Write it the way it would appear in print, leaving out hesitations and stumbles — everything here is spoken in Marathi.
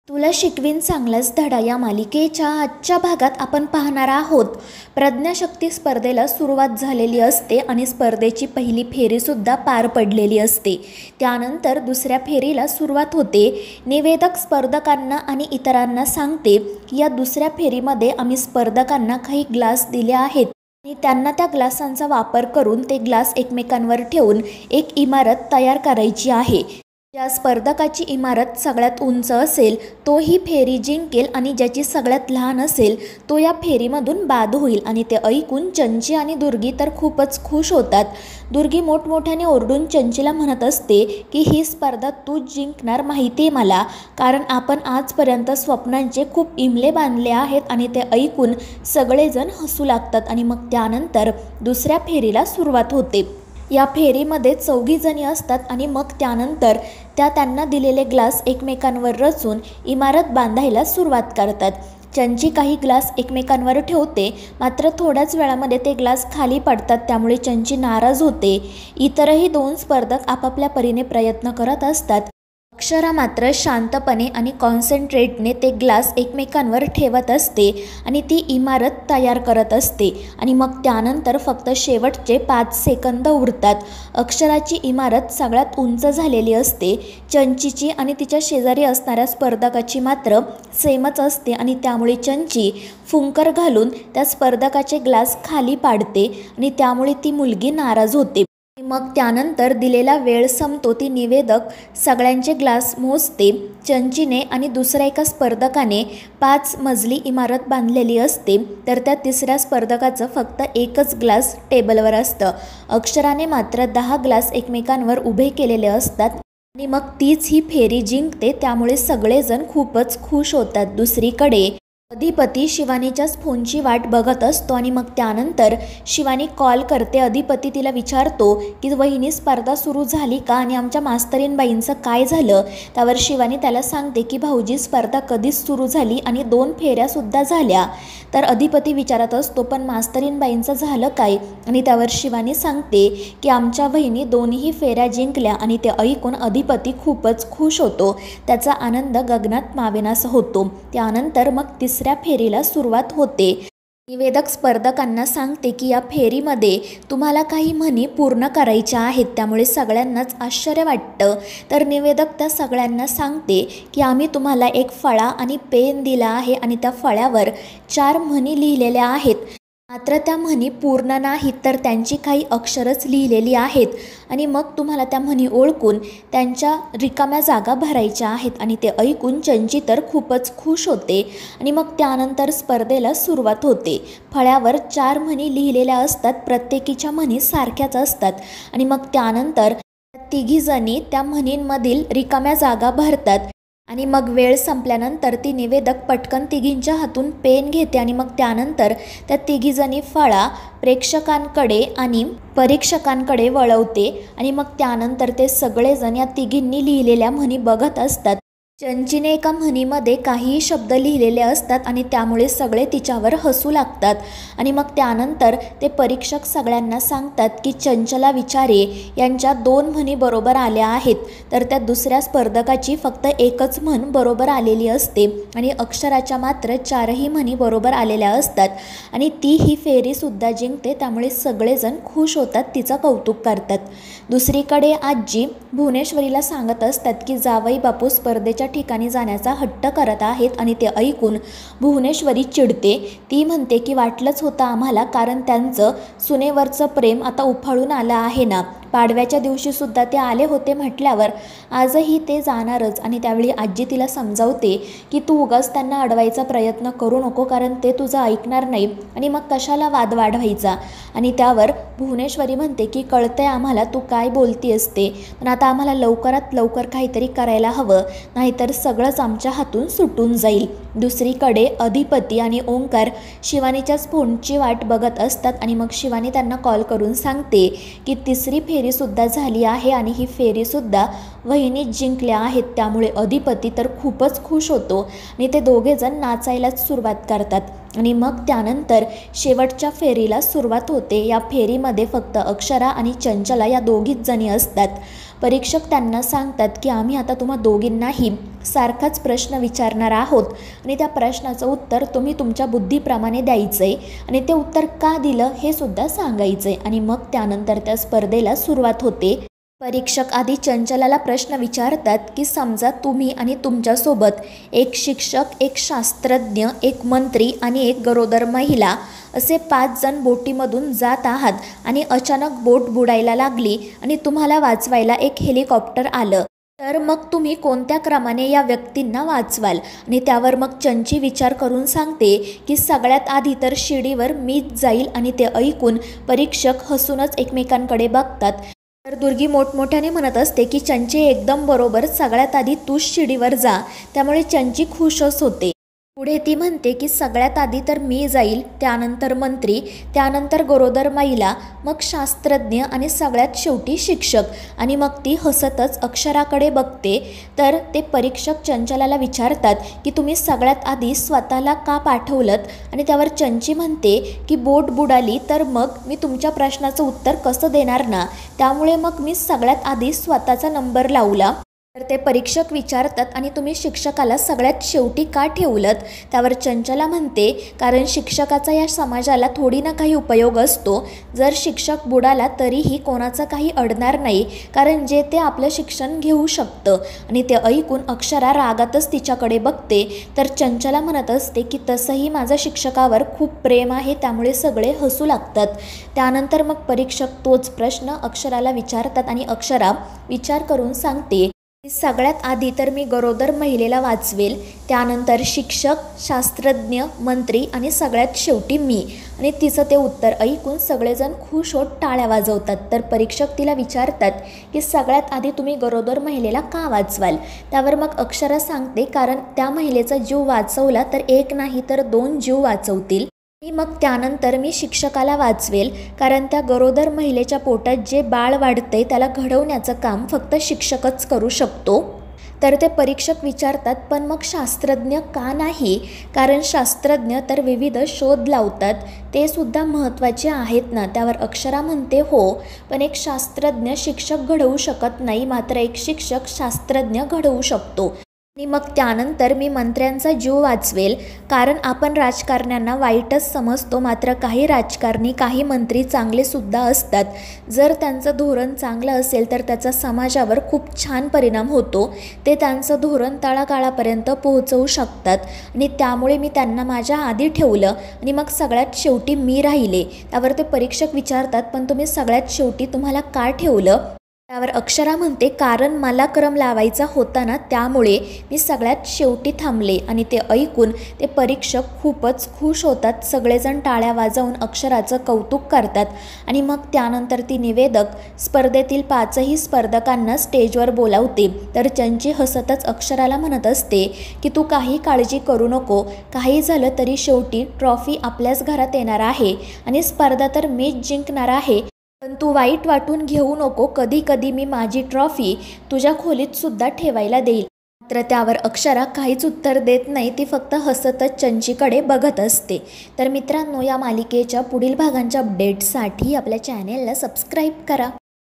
तुला शिकवीन चांगलाच धडा या मालिकेच्या आजच्या भागात आपण पाहणार आहोत. प्रज्ञाशक्ती स्पर्धेला सुरुवात झालेली असते आणि स्पर्धेची पहिली फेरीसुद्धा पार पडलेली असते. त्यानंतर दुसऱ्या फेरीला सुरुवात होते. निवेदक स्पर्धकांना आणि इतरांना सांगते की या दुसऱ्या फेरीमध्ये आम्ही स्पर्धकांना काही ग्लास दिले आहेत आणि त्यांना त्या ग्लासांचा वापर करून ते ग्लास एकमेकांवर ठेवून एक इमारत तयार करायची आहे. ज्या स्पर्धकाची इमारत सगळ्यात उंच असेल तो ही फेरी जिंकेल आणि ज्याची सगळ्यात लहान असेल तो या फेरीमधून बाद होईल. आणि ते ऐकून चंची आणि दुर्गी तर खूपच खुश होतात. दुर्गी मोठमोठ्याने ओरडून चंचीला म्हणत असते की ही स्पर्धा तूच जिंकणार माहिती आहे मला, कारण आपण आजपर्यंत स्वप्नांचे खूप इमले बांधले आहेत. आणि ते ऐकून सगळेजण हसू लागतात आणि मग त्यानंतर दुसऱ्या फेरीला सुरुवात होते. या फेरीमध्ये 4 जणी असतात आणि मग त्यानंतर त्यांना दिलेले ग्लास एकमेकांवर रचून इमारत बांधायला सुरुवात करतात. चंची काही ग्लास एकमेकांवर ठेवते, मात्र थोड्याच वेळामध्ये ते ग्लास खाली पडतात. त्यामुळे चंची नाराज होते. इतरही 2 स्पर्धक आपापल्या परीने प्रयत्न करत असतात. अक्षरा मात्र शांतपणे आणि कॉन्सन्ट्रेटने ते ग्लास एकमेकांवर ठेवत असते आणि ती इमारत तयार करत असते. आणि मग त्यानंतर फक्त शेवटचे 5 सेकंद उरतात. अक्षराची इमारत सगळ्यात उंच झालेली असते. चंचीची आणि तिच्या शेजारी असणाऱ्या स्पर्धकाची मात्र सेमच असते आणि त्यामुळे चंची फुंकर घालून त्या स्पर्धकाचे ग्लास खाली पाडते आणि त्यामुळे ती मुलगी नाराज होते. मग त्यानंतर दिलेला वेळ संपतो. ती निवेदक सगळ्यांचे ग्लास मोजते. चंचीने आणि दुसऱ्या एका स्पर्धकाने 5 मजली इमारत बांधलेली असते, तर त्या तिसऱ्या स्पर्धकाचं फक्त एकच ग्लास टेबलवर असतं. अक्षराने मात्र 10 ग्लास एकमेकांवर उभे केलेले असतात आणि मग तीच ही फेरी जिंकते. त्यामुळे सगळेजण खूपच खुश होतात. दुसरीकडे अधिपती शिवानीच्याच फोनची वाट बघत असतो आणि मग त्यानंतर शिवानी कॉल करते. अधिपती तिला विचारतो की वहिनी स्पर्धा सुरू झाली का आणि आमच्या मास्तरीणबाईंचं काय झालं. त्यावर शिवानी त्याला सांगते की भाऊजी स्पर्धा कधीच सुरू झाली आणि 2 फेऱ्यासुद्धा झाल्या. तर अधिपती विचारत असतो पण मास्तरीणबाईंचं झालं काय. आणि त्यावर शिवानी सांगते की आमच्या वहिनी 2ही फेऱ्या जिंकल्या. आणि ते ऐकून अधिपती खूपच खुश होतो. त्याचा आनंद गगनात मावेनासा होतो. त्यानंतर मग तिसऱ्या फेरीला सुरुवात होते. निवेदक स्पर्धकांना सांगते की या फेरीमध्ये तुम्हाला काही म्हणी पूर्ण करायच्या आहेत. त्यामुळे सगळ्यांनाच आश्चर्य वाटतं. तर निवेदक त्या सगळ्यांना सांगते की आम्ही तुम्हाला एक फळा आणि पेन दिला आहे आणि त्या फळ्यावर 4 म्हणी लिहिलेल्या आहेत, मात्र त्या म्हणी पूर्ण नाहीत, तर त्यांची काही अक्षरच लिहिलेली आहेत. आणि मग तुम्हाला त्या म्हणी ओळखून त्यांच्या रिकाम्या जागा भरायच्या आहेत. आणि ते ऐकून चंची तर खूपच खुश होते. आणि मग त्यानंतर स्पर्धेला सुरुवात होते. फळ्यावर 4 म्हणी लिहिलेल्या असतात. प्रत्येकीच्या म्हणी सारख्याच असतात. आणि मग त्यानंतर 3घी जणी त्या म्हणींमधील रिकाम्या जागा भरतात. आणि मग वेळ संपल्यानंतर ती निवेदक पटकन 3घींच्या हातून पेन घेते आणि मग त्यानंतर त्या 3घी जणी फळा प्रेक्षकांकडे आणि परीक्षकांकडे वळवते. आणि मग त्यानंतर ते सगळेजण या 3घींनी लिहिलेल्या म्हणी बघत असतात. चंचीने एका म्हणीमध्ये काहीही शब्द लिहिलेले असतात आणि त्यामुळे सगळे तिच्यावर हसू लागतात. आणि मग त्यानंतर ते परीक्षक सगळ्यांना सांगतात की चंचला विचारे यांच्या 2 म्हणी बरोबर आल्या आहेत, तर त्या दुसऱ्या स्पर्धकाची फक्त एकच म्हण बरोबर आलेली असते. आणि अक्षराच्या मात्र 4ही म्हणी बरोबर आलेल्या असतात आणि ती ही फेरीसुद्धा जिंकते. त्यामुळे सगळेजण खुश होतात, तिचं कौतुक करतात. दुसरीकडे आजी भुवनेश्वरीला सांगत असतात की जावई बापू स्पर्धेच्या ठिकाणी जाण्याचा हट्ट करत आहेत. आणि ते ऐकून भुवनेश्वरी चिडते. ती म्हणते की वाटलंच होतं आम्हाला, कारण त्यांचं सुनेवरचं प्रेम आता उफाळून आलं आहे ना. पाडव्याच्या दिवशीसुद्धा ते आले होते म्हटल्यावर आजही ते जाणारच. आणि त्यावेळी आजी तिला समजावते की तू उगाच त्यांना अडवायचा प्रयत्न करू नको, कारण ते तुझं ऐकणार नाही आणि मग कशाला वाद वाढवायचा. आणि त्यावर भुवनेश्वरी म्हणते की कळतंय आम्हाला तू काय बोलती असते, पण आता आम्हाला लवकरात लवकर काहीतरी करायला हवं, नाहीतर सगळंच आमच्या हातून सुटून जाईल. दुसरीकडे अधिपती आणि ओंकार शिवानीच्याच फोनची वाट बघत असतात. आणि मग शिवानी त्यांना कॉल करून सांगते की तिसरी फेरीसुद्धा झाली आहे आणि ही फेरीसुद्धा वहिनीच जिंकल्या आहेत. त्यामुळे अधिपती तर खूपच खुश होतो आणि ते दोघेजण नाचायलाच सुरुवात करतात. आणि मग त्यानंतर शेवटच्या फेरीला सुरुवात होते. या फेरीमध्ये फक्त अक्षरा आणि चंचला या दोघीच जणी असतात. परीक्षक त्यांना सांगतात की आम्ही आता तुम्हा दोघींनाही सारखाच प्रश्न विचारणार आहोत आणि त्या प्रश्नाचं उत्तर तुम्ही तुमच्या बुद्धीप्रमाणे द्यायचं आहे आणि ते उत्तर का दिलं हे सुद्धा सांगायचं आहे आणि मग त्यानंतर त्या स्पर्धेला सुरुवात होते। परीक्षक आधी चंचलाला प्रश्न विचारतात की समजा तुम्ही आणि तुमच्यासोबत एक शिक्षक, एक शास्त्रज्ञ, एक मंत्री आणि एक गरोदर महिला असे 5 जण बोटीमधून जात आहात आणि अचानक बोट बुडायला लागली आणि तुम्हाला वाचवायला एक हेलिकॉप्टर आलं, तर मग तुम्ही कोणत्या क्रमाने या व्यक्तींना वाचवाल? आणि त्यावर मग चंची विचार करून सांगते की सगळ्यात आधी तर शिडीवर मीच जाईल आणि ते ऐकून परीक्षक हसूनच एकमेकांकडे बघतात। तर दुर्गी मोठमोठ्याने म्हणत असते की चंची एकदम बरोबर, सगळ्यात आधी तूच शिडीवर जा, त्यामुळे चंची खुशच होते। पुढे ती म्हणते की सगळ्यात आधी तर मी जाईल, त्यानंतर मंत्री, त्यानंतर गरोदर महिला, मग शास्त्रज्ञ आणि सगळ्यात शेवटी शिक्षक आणि मग ती हसतच अक्षराकडे बघते। तर ते परीक्षक चंचलाला विचारतात की तुम्ही सगळ्यात आधी स्वतःला का पाठवलंत? आणि त्यावर चंची म्हणते की बोट बुडाली तर मग मी तुमच्या प्रश्नाचं उत्तर कसं देणार ना, त्यामुळे मग मी सगळ्यात आधी स्वतःचा नंबर लावला। तर ते परीक्षक विचारतात आणि तुम्ही शिक्षकाला सगळ्यात शेवटी का ठेवलंत? त्यावर चंचला म्हणते कारण शिक्षकाचा या समाजाला थोडी ना काही उपयोग असतो। जर शिक्षक बुडाला तरीही कोणाचं काही अडणार नाही, कारण जे ते आपलं शिक्षण घेऊ शकतं। आणि ते ऐकून अक्षरा रागातच तिच्याकडे बघते। तर चंचला म्हणत असते की तसंही माझं शिक्षकावर खूप प्रेम आहे, त्यामुळे सगळे हसू लागतात। त्यानंतर मग परीक्षक तोच प्रश्न अक्षराला विचारतात आणि अक्षरा विचार करून सांगते सगळ्यात आधी तर मी गरोदर महिलेला वाचवेल, त्यानंतर शिक्षक, शास्त्रज्ञ, मंत्री आणि सगळ्यात शेवटी मी। आणि तिचं ते उत्तर ऐकून सगळेजण खुश होत टाळ्या वाजवतात। तर परीक्षक तिला विचारतात की सगळ्यात आधी तुम्ही गरोदर महिलेला का वाचवाल? त्यावर मग अक्षरा सांगते कारण त्या महिलेचा जीव वाचवला तर एक नाही तर 2 जीव वाचवतील आणि मग त्यानंतर मी शिक्षकाला वाचवेल, कारण त्या गरोदर महिलेच्या पोटात जे बाळ वाढतंय त्याला घडवण्याचं काम फक्त शिक्षकच करू शकतो। तर ते परीक्षक विचारतात पण मग शास्त्रज्ञ का नाही? कारण शास्त्रज्ञ तर विविध शोध लावतात, ते सुद्धा महत्त्वाचे आहेत ना? त्यावर अक्षरा म्हणते हो, पण एक शास्त्रज्ञ शिक्षक घडवू शकत नाही, मात्र एक शिक्षक शास्त्रज्ञ घडवू शकतो। आणि मग त्यानंतर मी मंत्र्यांचा जीव वाचवेल, कारण आपण राजकारण्यांना वाईटच समजतो, मात्र काही राजकारणी, काही मंत्री चांगले सुद्धा असतात। जर त्यांचं धोरण चांगलं असेल तर त्याचा समाजावर खूप छान परिणाम होतो, ते त्यांचं धोरण तळागाळापर्यंत पोहोचवू शकतात आणि त्यामुळे मी त्यांना माझ्या आधी ठेवलं आणि मग सगळ्यात शेवटी मी राहिले। त्यावर ते परीक्षक विचारतात पण तुम्ही सगळ्यात शेवटी तुम्हाला का ठेवलं? त्यावर अक्षरा म्हणते कारण मला क्रम लावायचा होता ना, त्यामुळे मी सगळ्यात शेवटी थांबले। आणि ते ऐकून ते परीक्षक खूपच खुश होतात, सगळेजण टाळ्या वाजवून अक्षराचं कौतुक करतात आणि मग त्यानंतर ती निवेदक स्पर्धेतील 5ही स्पर्धकांना स्टेजवर बोलावते। तर चंची हसतच अक्षराला म्हणत असते की तू काही काळजी करू नको, काही झालं तरी शेवटी ट्रॉफी आपल्याच घरात येणार आहे आणि स्पर्धा तर मीच जिंकणार आहे, पण तू वाईट वाटून घेऊ नको, कधी कधी मी माझी ट्रॉफी तुझ्या खोलीत सुद्धा ठेवायला देईल। मात्र त्यावर अक्षरा काहीच उत्तर देत नाही, ती फक्त हसतच चंचीकडे बघत असते। तर मित्रांनो, या मालिकेच्या पुढील भागांच्या अपडेट्ससाठी आपल्या चॅनेलला सबस्क्राईब करा।